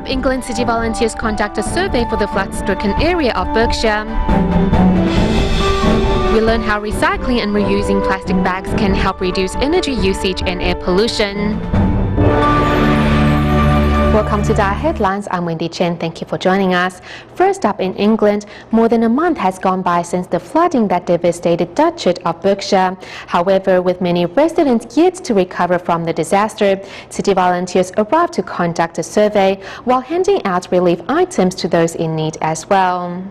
England City volunteers conduct a survey for the flood-stricken area of Berkshire. We learn how recycling and reusing plastic bags can help reduce energy usage and air pollution. Welcome to DaAi Headlines. I'm Wendy Chen. Thank you for joining us. First up, in England, more than a month has gone by since the flooding that devastated Duchet of Berkshire. However, with many residents yet to recover from the disaster, city volunteers arrived to conduct a survey while handing out relief items to those in need as well.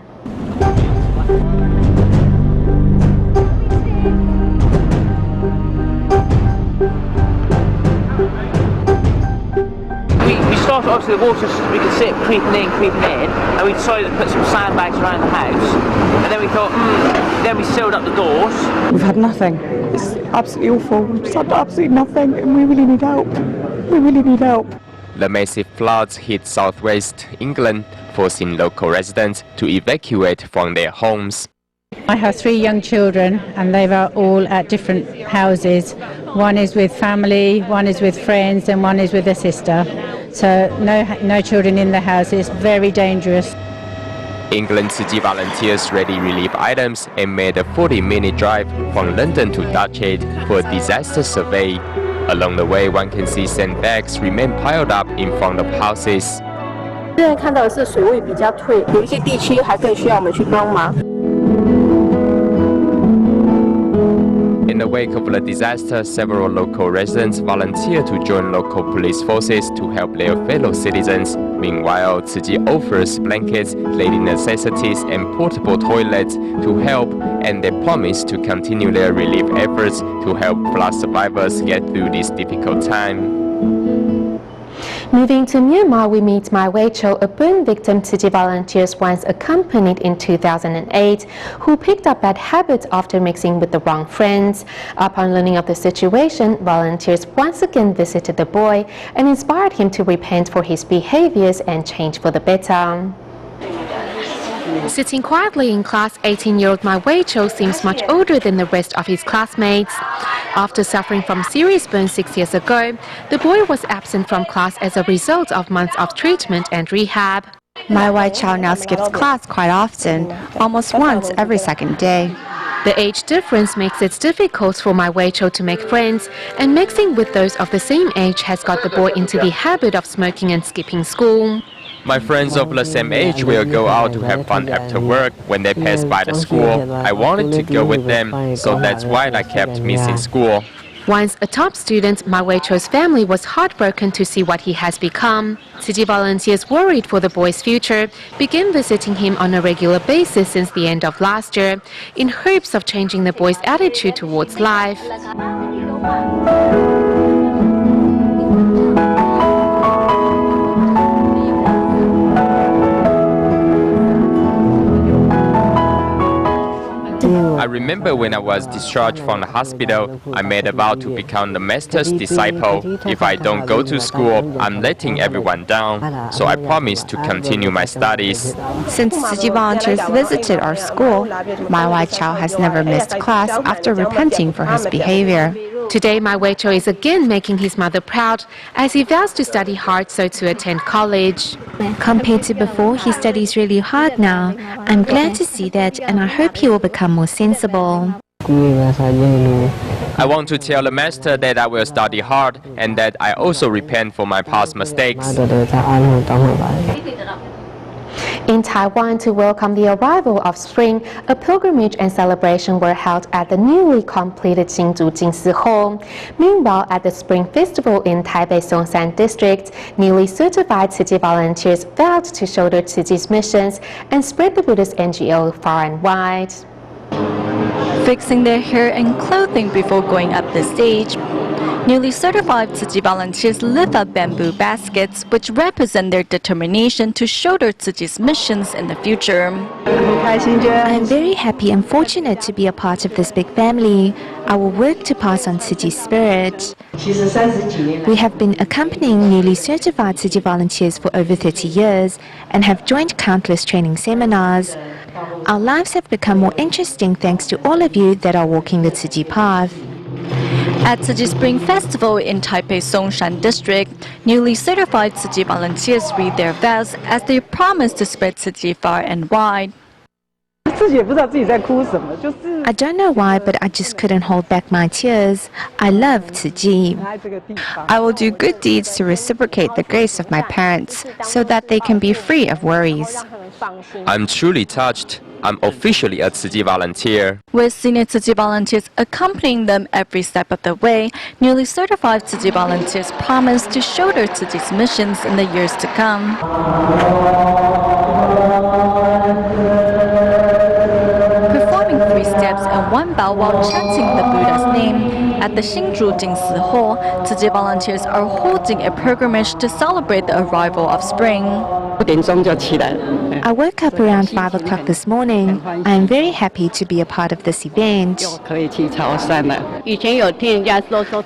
Obviously the water, we could see it creeping in, and we decided to put some sandbags around the house, and then we thought, then we sealed up the doors. We've had nothing. It's absolutely awful. We've just had absolutely nothing, and we really need help. We really need help. The massive floods hit southwest England, forcing local residents to evacuate from their homes. I have 3 young children, and they are all at different houses. One is with family, one is with friends, and one is with a sister. So no children in the house. It's very dangerous. England city volunteers ready relief items and made a 40-minute drive from London to Duchet for a disaster survey. Along the way, one can see sandbags remain piled up in front of houses. 现在看到的是水位比较退，有一些地区还更需要我们去帮忙。 In the wake of the disaster, several local residents volunteered to join local police forces to help their fellow citizens. Meanwhile, Tzu offers blankets, daily necessities and portable toilets to help, and they promise to continue their relief efforts to help flood survivors get through this difficult time. Moving to Myanmar, we meet Mai Wei Cho, a burn victim Tzu volunteers once accompanied in 2008, who picked up bad habits after mixing with the wrong friends. Upon learning of the situation, volunteers once again visited the boy and inspired him to repent for his behaviors and change for the better. Sitting quietly in class, 18-year-old Mai Wei Cho seems much older than the rest of his classmates. After suffering from serious burns 6 years ago, the boy was absent from class as a result of months of treatment and rehab. Mai Wei Cho now skips class quite often, almost once every second day. The age difference makes it difficult for Mai Wei Cho to make friends, and mixing with those of the same age has got the boy into the habit of smoking and skipping school. My friends of the same age will go out to have fun after work. When they pass by the school, I wanted to go with them, so that's why I kept missing school. Once a top student, Mai Wei Cho's family was heartbroken to see what he has become. City volunteers, worried for the boy's future, began visiting him on a regular basis since the end of last year, in hopes of changing the boy's attitude towards life. I remember when I was discharged from the hospital, I made a vow to become the master's disciple. If I don't go to school, I'm letting everyone down. So I promised to continue my studies. Since Tzu volunteers visited our school, Mai Wei Cho has never missed class after repenting for his behavior. Today, Mai Wei Cho is again making his mother proud as he vows to study hard so to attend college. Compared to before, he studies really hard now. I'm glad to see that, and I hope he will become more sensible. I want to tell the master that I will study hard and that I also repent for my past mistakes. In Taiwan, to welcome the arrival of spring, a pilgrimage and celebration were held at the newly completed Hsinchu Jinsi Hall. Meanwhile, at the Spring Festival in Taipei Songsan District, newly certified Tzu volunteers vowed to shoulder Tzu's missions and spread the Buddhist NGO far and wide. Fixing their hair and clothing before going up the stage, newly certified Tzu volunteers lift up bamboo baskets, which represent their determination to shoulder Tzu's missions in the future. I'm very happy and fortunate to be a part of this big family. I will work to pass on Tzu's spirit. We have been accompanying newly certified Tzu volunteers for over 30 years and have joined countless training seminars. Our lives have become more interesting thanks to all of you that are walking the Tzu path. At Tzu Spring Festival in Taipei Songshan District, newly certified Tzu volunteers read their vows as they promise to spread Tzu far and wide. I don't know why, but I just couldn't hold back my tears. I love Tzu. I will do good deeds to reciprocate the grace of my parents so that they can be free of worries. I'm truly touched. I'm officially a Tzu volunteer. With senior Tzu volunteers accompanying them every step of the way, newly certified Tzu volunteers promise to shoulder Tzu's missions in the years to come. Performing 3 steps and 1 bow while chanting the Buddha's name, at the Xingzhu Jingsi Hall, Tzu volunteers are holding a pilgrimage to celebrate the arrival of spring. I woke up around 5 o'clock this morning. I am very happy to be a part of this event.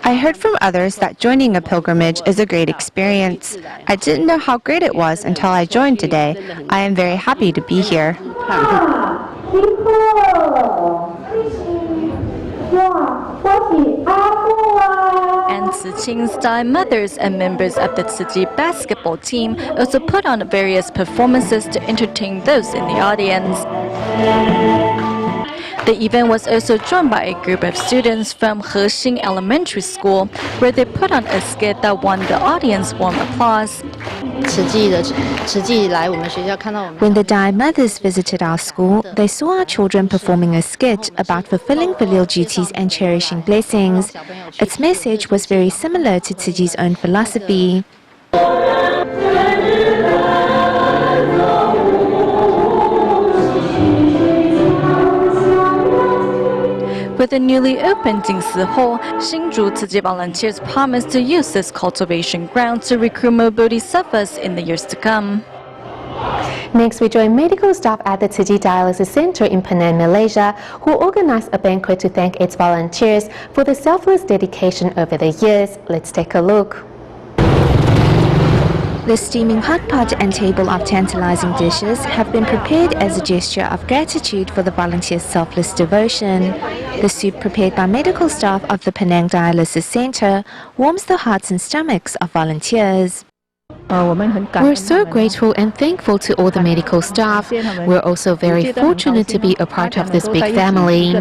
I heard from others that joining a pilgrimage is a great experience. I didn't know how great it was until I joined today. I am very happy to be here. And Tzu Qing's DaAi mothers and members of the Tzu basketball team also put on various performances to entertain those in the audience. The event was also joined by a group of students from Hexing Elementary School, where they put on a skit that won the audience warm applause. When the DaAi mothers visited our school, they saw our children performing a skit about fulfilling filial duties and cherishing blessings. Its message was very similar to Tzu's own philosophy. With the newly opened Jingsi Hall, Xingzhu Tzu volunteers promise to use this cultivation ground to recruit more bodhisattvas in the years to come. Next, we join medical staff at the Tzu Dialysis Center in Penang, Malaysia, who organized a banquet to thank its volunteers for their selfless dedication over the years. Let's take a look. The steaming hot pot and table of tantalizing dishes have been prepared as a gesture of gratitude for the volunteers' selfless devotion. The soup prepared by medical staff of the Penang Dialysis Center warms the hearts and stomachs of volunteers. We're so grateful and thankful to all the medical staff. We're also very fortunate to be a part of this big family.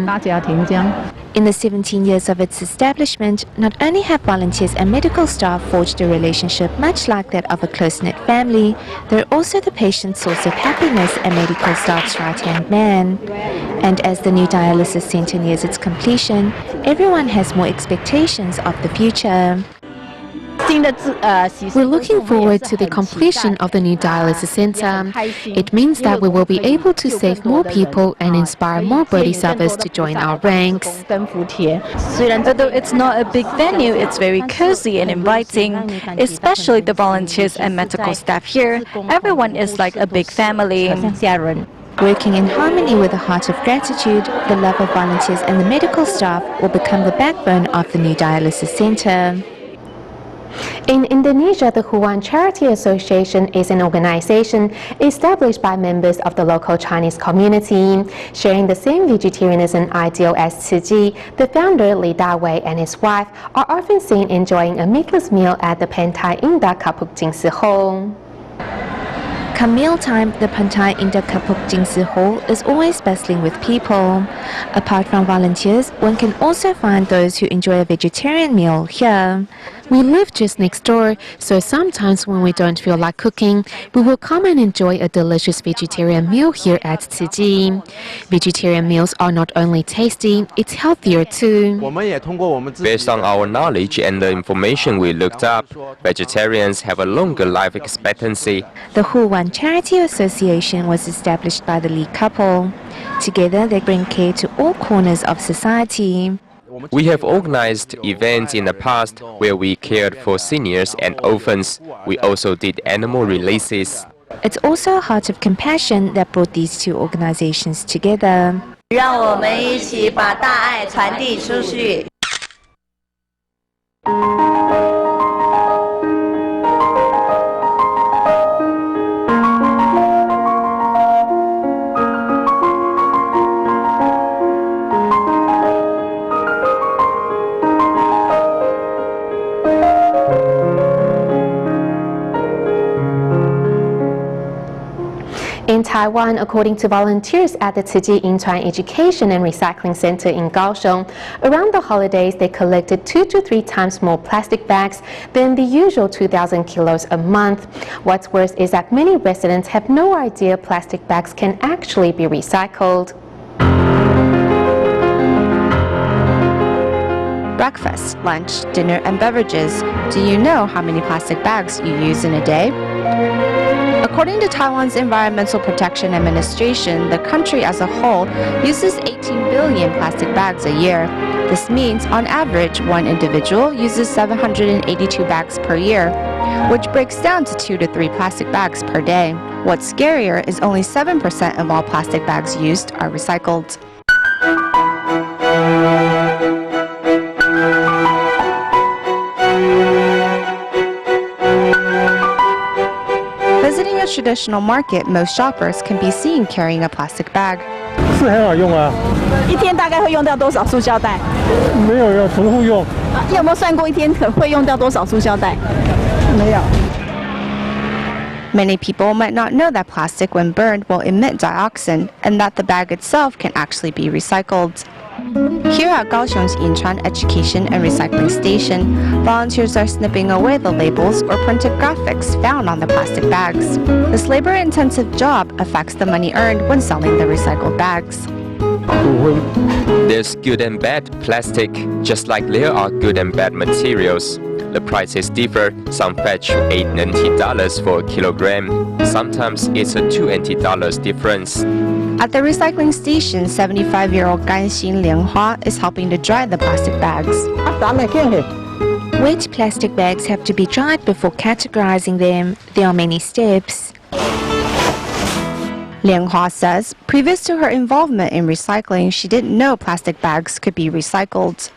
In the 17 years of its establishment, not only have volunteers and medical staff forged a relationship much like that of a close-knit family, they're also the patient's source of happiness and medical staff's right-hand man. And as the new dialysis center nears its completion, everyone has more expectations of the future. We're looking forward to the completion of the new dialysis center. It means that we will be able to save more people and inspire more bodhisattvas to join our ranks. Although it's not a big venue, it's very cozy and inviting. Especially the volunteers and medical staff here, everyone is like a big family. Working in harmony with a heart of gratitude, the love of volunteers and the medical staff will become the backbone of the new dialysis center. In Indonesia, the Huan Charity Association is an organization established by members of the local Chinese community. Sharing the same vegetarianism ideal as Tzu, the founder Li Dawei and his wife are often seen enjoying a meatless meal at the Pantai Indah Kapuk Jingsi Hall. Come mealtime, the Pantai Indah Kapuk Jingsi Hall is always bustling with people. Apart from volunteers, one can also find those who enjoy a vegetarian meal here. We live just next door, so sometimes when we don't feel like cooking, we will come and enjoy a delicious vegetarian meal here at Tzu. Vegetarian meals are not only tasty, it's healthier too. Based on our knowledge and the information we looked up, vegetarians have a longer life expectancy. The Huan Charity Association was established by the Li couple. Together, they bring care to all corners of society. We have organized events in the past where we cared for seniors and orphans. We also did animal releases. It's also a heart of compassion that brought these two organizations together. 让我们一起把大爱传递出去。In Taiwan, according to volunteers at the Tzu Yinchuan Education and Recycling Center in Kaohsiung, around the holidays they collected 2 to 3 times more plastic bags than the usual 2,000 kilos a month. What's worse is that many residents have no idea plastic bags can actually be recycled. Breakfast, lunch, dinner, and beverages. Do you know how many plastic bags you use in a day? According to Taiwan's Environmental Protection Administration, the country as a whole uses 18 billion plastic bags a year. This means, on average, one individual uses 782 bags per year, which breaks down to 2 to 3 plastic bags per day. What's scarier is only 7% of all plastic bags used are recycled. Visiting a traditional market, most shoppers can be seen carrying a plastic bag. 是很好用啊。一天大概会用掉多少塑胶袋？没有要重复用。你有没有算过一天会用掉多少塑胶袋？没有。 Many people might not know that plastic, when burned, will emit dioxin, and that the bag itself can actually be recycled. Here at Kaohsiung's Yinchuan Education and Recycling Station, volunteers are snipping away the labels or printed graphics found on the plastic bags. This labor-intensive job affects the money earned when selling the recycled bags. There's good and bad plastic, just like there are good and bad materials. The prices differ. Some fetch $8 NT for a kilogram. Sometimes it's a $2 NT difference. At the recycling station, 75-year-old Ganxin Lianghua is helping to dry the plastic bags. Wet plastic bags have to be dried before categorizing them. There are many steps. Lianghua says, previous to her involvement in recycling, she didn't know plastic bags could be recycled.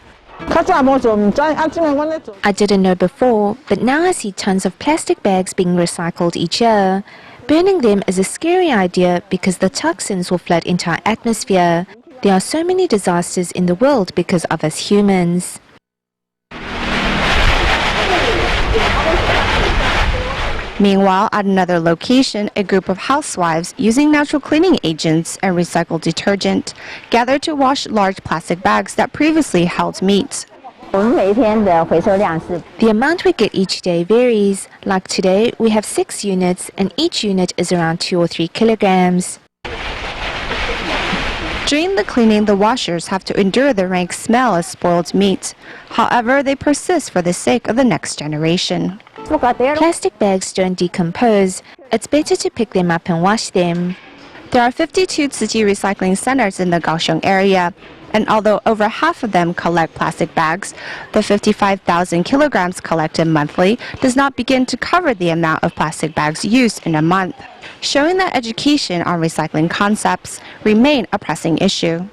I didn't know before, but now I see tons of plastic bags being recycled each year. Burning them is a scary idea because the toxins will flood into our atmosphere. There are so many disasters in the world because of us humans. Meanwhile, at another location, a group of housewives using natural cleaning agents and recycled detergent gathered to wash large plastic bags that previously held meat. The amount we get each day varies. Like today, we have 6 units, and each unit is around 2 or 3 kilograms. During the cleaning, the washers have to endure the rank smell of spoiled meat. However, they persist for the sake of the next generation. Plastic bags don't decompose. It's better to pick them up and wash them. There are 52 Tzu recycling centers in the Kaohsiung area, and although over half of them collect plastic bags, the 55,000 kilograms collected monthly does not begin to cover the amount of plastic bags used in a month, showing that education on recycling concepts remain a pressing issue.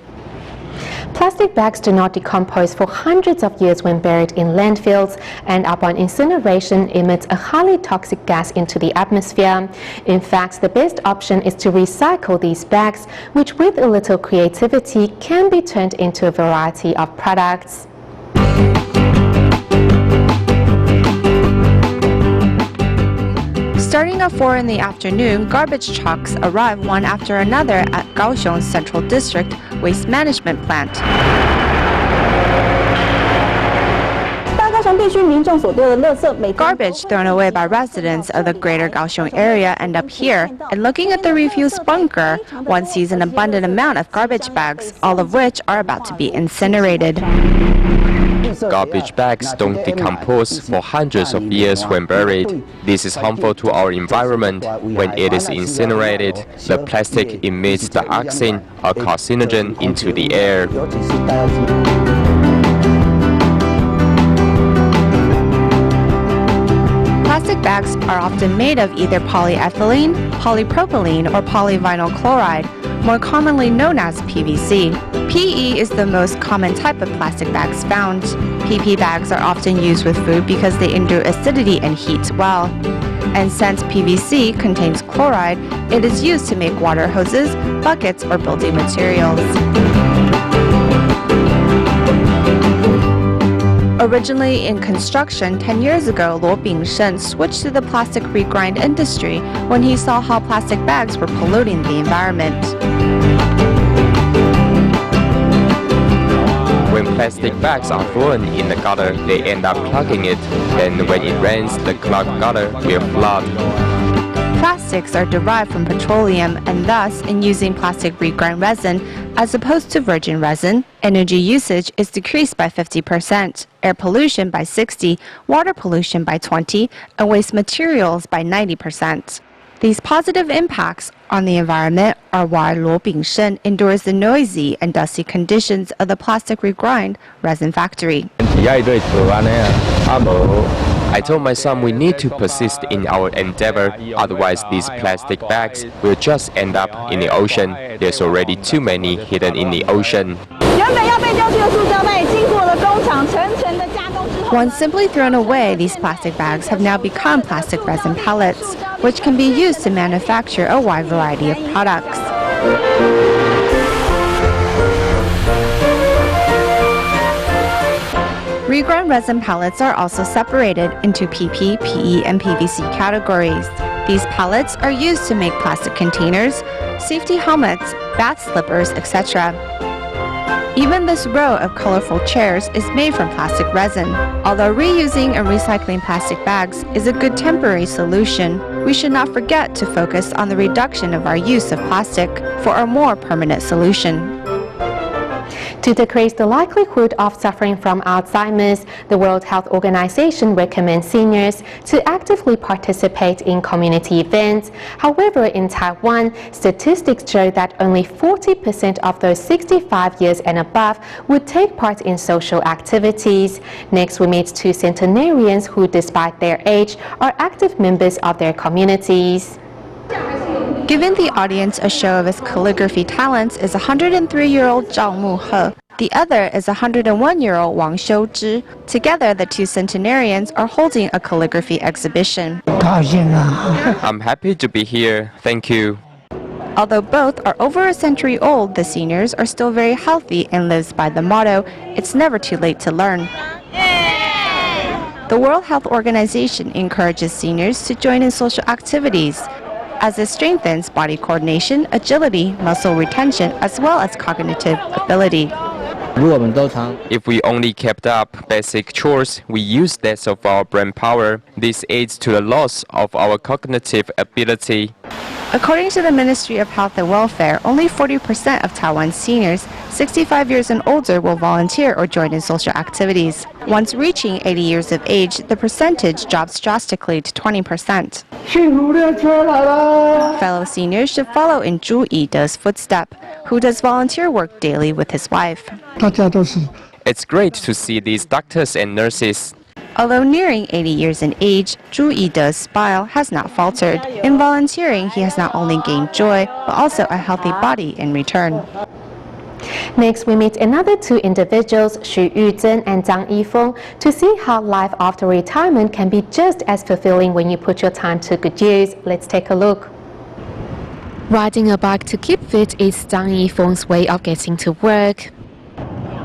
Plastic bags do not decompose for hundreds of years when buried in landfills, and upon incineration emits a highly toxic gas into the atmosphere. In fact, the best option is to recycle these bags, which with a little creativity can be turned into a variety of products. Starting at 4 in the afternoon, garbage trucks arrive one after another at Kaohsiung's Central District Waste Management Plant. Garbage thrown away by residents of the greater Kaohsiung area end up here, and looking at the refuse bunker, one sees an abundant amount of garbage bags, all of which are about to be incinerated. Garbage bags don't decompose for hundreds of years when buried. This is harmful to our environment. When it is incinerated, the plastic emits dioxin, a carcinogen, into the air. Plastic bags are often made of either polyethylene, polypropylene, or polyvinyl chloride, more commonly known as PVC. PE is the most common type of plastic bags found. PP bags are often used with food because they endure acidity and heat well. And since PVC contains chloride, it is used to make water hoses, buckets, or building materials. Originally in construction, 10 years ago, Luo Bingshen switched to the plastic regrind industry when he saw how plastic bags were polluting the environment. When plastic bags are thrown in the gutter, they end up clogging it. Then when it rains, the clogged gutter will flood. Plastics are derived from petroleum, and thus, in using plastic regrind resin, as opposed to virgin resin, energy usage is decreased by 50%, air pollution by 60%, water pollution by 20%, and waste materials by 90%. These positive impacts on the environment are why Luo Bingshen endures the noisy and dusty conditions of the plastic regrind resin factory. I told my son we need to persist in our endeavor, otherwise these plastic bags will just end up in the ocean. There's already too many hidden in the ocean. Once simply thrown away, these plastic bags have now become plastic resin pellets, which can be used to manufacture a wide variety of products. Regrind resin pellets are also separated into PP, PE, and PVC categories. These pellets are used to make plastic containers, safety helmets, bath slippers, etc. Even this row of colorful chairs is made from plastic resin. Although reusing and recycling plastic bags is a good temporary solution, we should not forget to focus on the reduction of our use of plastic for a more permanent solution. To decrease the likelihood of suffering from Alzheimer's, the World Health Organization recommends seniors to actively participate in community events. However, in Taiwan, statistics show that only 40% of those 65 years and above would take part in social activities. Next, we meet two centenarians who, despite their age, are active members of their communities. Giving the audience a show of his calligraphy talents is 103-year-old Zhao Muhe. The other is 101-year-old Wang Xiuzhi. Together, the two centenarians are holding a calligraphy exhibition. I'm happy to be here. Thank you. Although both are over a century old, the seniors are still very healthy and lives by the motto, "It's never too late to learn." The World Health Organization encourages seniors to join in social activities, as it strengthens body coordination, agility, muscle retention, as well as cognitive ability. If we only kept up basic chores, we use less of our brain power. This aids to the loss of our cognitive ability. According to the Ministry of Health and Welfare, only 40% of Taiwan's seniors 65 years and older will volunteer or join in social activities. Once reaching 80 years of age, the percentage drops drastically to 20%. Fellow seniors should follow in Zhu Yide's footsteps, who does volunteer work daily with his wife. It's great to see these doctors and nurses. Although nearing 80 years in age, Zhu Yide's smile has not faltered. In volunteering, he has not only gained joy, but also a healthy body in return. Next, we meet another two individuals, Xu Yuzhen and Zhang Yifeng, to see how life after retirement can be just as fulfilling when you put your time to good use. Let's take a look. Riding a bike to keep fit is Zhang Yifeng's way of getting to work.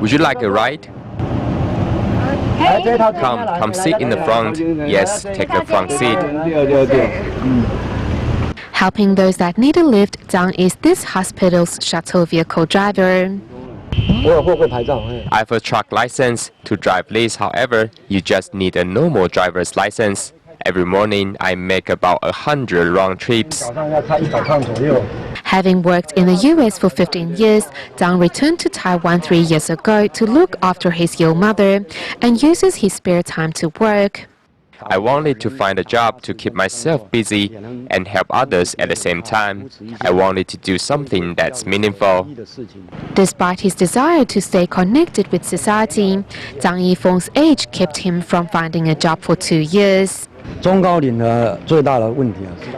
Would you like a ride? Come sit in the front. Yes, take the front seat. Helping those that need a lift, Zhang is this hospital's shuttle vehicle driver. I have a truck license. To drive this, however, you just need a normal driver's license. Every morning, I make about 100 round trips. Having worked in the US for 15 years, Zhang returned to Taiwan 3 years ago to look after his ill mother and uses his spare time to work. I wanted to find a job to keep myself busy and help others at the same time. I wanted to do something that's meaningful. Despite his desire to stay connected with society, Zhang Yifeng's age kept him from finding a job for 2 years.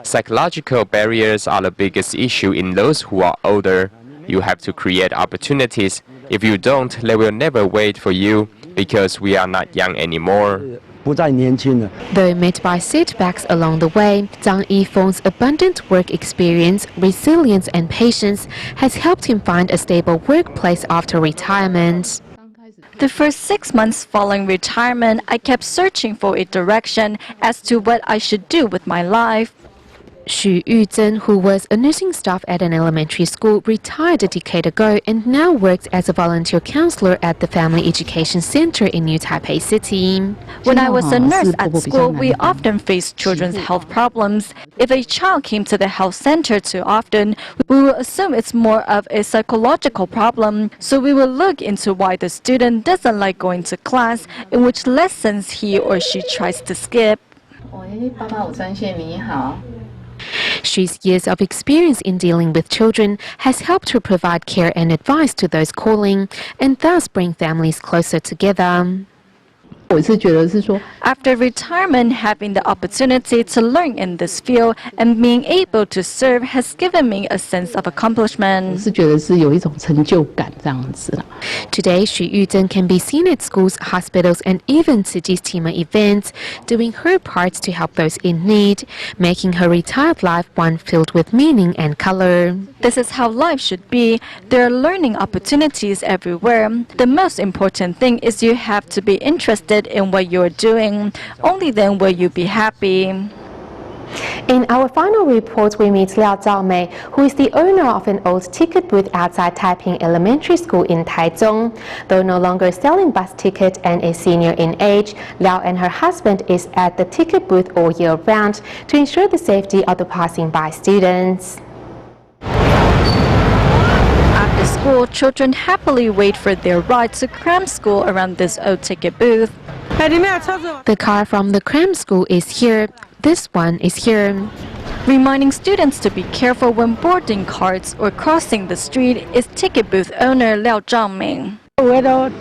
Psychological barriers are the biggest issue in those who are older. You have to create opportunities. If you don't, they will never wait for you because we are not young anymore. Though met by setbacks along the way, Zhang Yifeng's abundant work experience, resilience and patience has helped him find a stable workplace after retirement. The first 6 months following retirement, I kept searching for a direction as to what I should do with my life. Xu Yuzhen, who was a nursing staff at an elementary school, retired a decade ago and now works as a volunteer counselor at the Family Education Center in New Taipei City. When I was a nurse at school, we often faced children's health problems. If a child came to the health center too often, we will assume it's more of a psychological problem. So we will look into why the student doesn't like going to class, in which lessons he or she tries to skip. She's years of experience in dealing with children has helped her provide care and advice to those calling and thus bring families closer together. After retirement, having the opportunity to learn in this field and being able to serve has given me a sense of accomplishment. Today, Xu Yuzhen can be seen at schools, hospitals and even Tziji's Tima events, doing her part to help those in need, making her retired life one filled with meaning and color. This is how life should be. There are learning opportunities everywhere. The most important thing is you have to be interested in what you're doing. Only then will you be happy. In our final report, we meet Liao Zhaomei, who is the owner of an old ticket booth outside Taiping Elementary School in Taichung. Though no longer selling bus tickets and a senior in age, Liao and her husband is at the ticket booth all year round to ensure the safety of the passing by students. After school, children happily wait for their ride to cram school around this old ticket booth. The car from the cram school is here. This one is here. Reminding students to be careful when boarding cars or crossing the street is ticket booth owner Liao Zhaomei.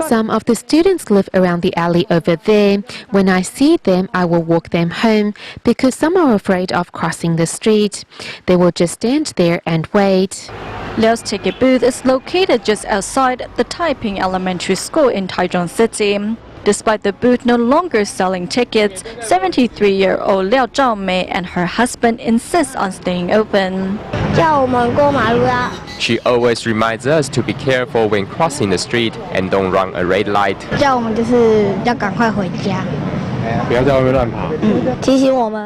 Some of the students live around the alley over there. When I see them, I will walk them home because some are afraid of crossing the street. They will just stand there and wait. Liao's ticket booth is located just outside the Taiping Elementary School in Taichung City. Despite the booth no longer selling tickets, 73-year-old Liao Zhaomei and her husband insist on staying open. She always reminds us to be careful when crossing the street and don't run a red light.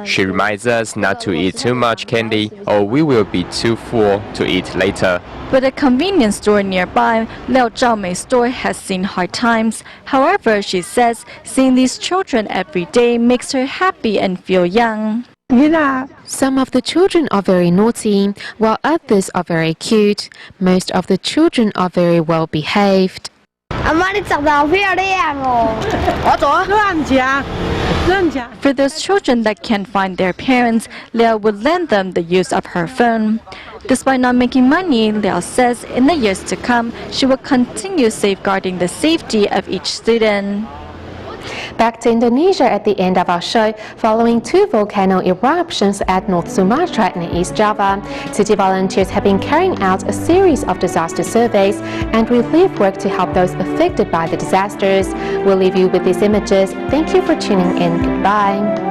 She reminds us not to eat too much candy or we will be too full to eat later. But a convenience store nearby, Liao Zhaomei's store has seen hard times. However, she says seeing these children every day makes her happy and feel young. Some of the children are very naughty, while others are very cute. Most of the children are very well behaved. For those children that can't find their parents, Liao would lend them the use of her phone. Despite not making money, Liao says in the years to come, she will continue safeguarding the safety of each student. Back to Indonesia at the end of our show. Following 2 volcano eruptions at North Sumatra and East Java, city volunteers have been carrying out a series of disaster surveys and relief work to help those affected by the disasters. We'll leave you with these images. Thank you for tuning in. Goodbye.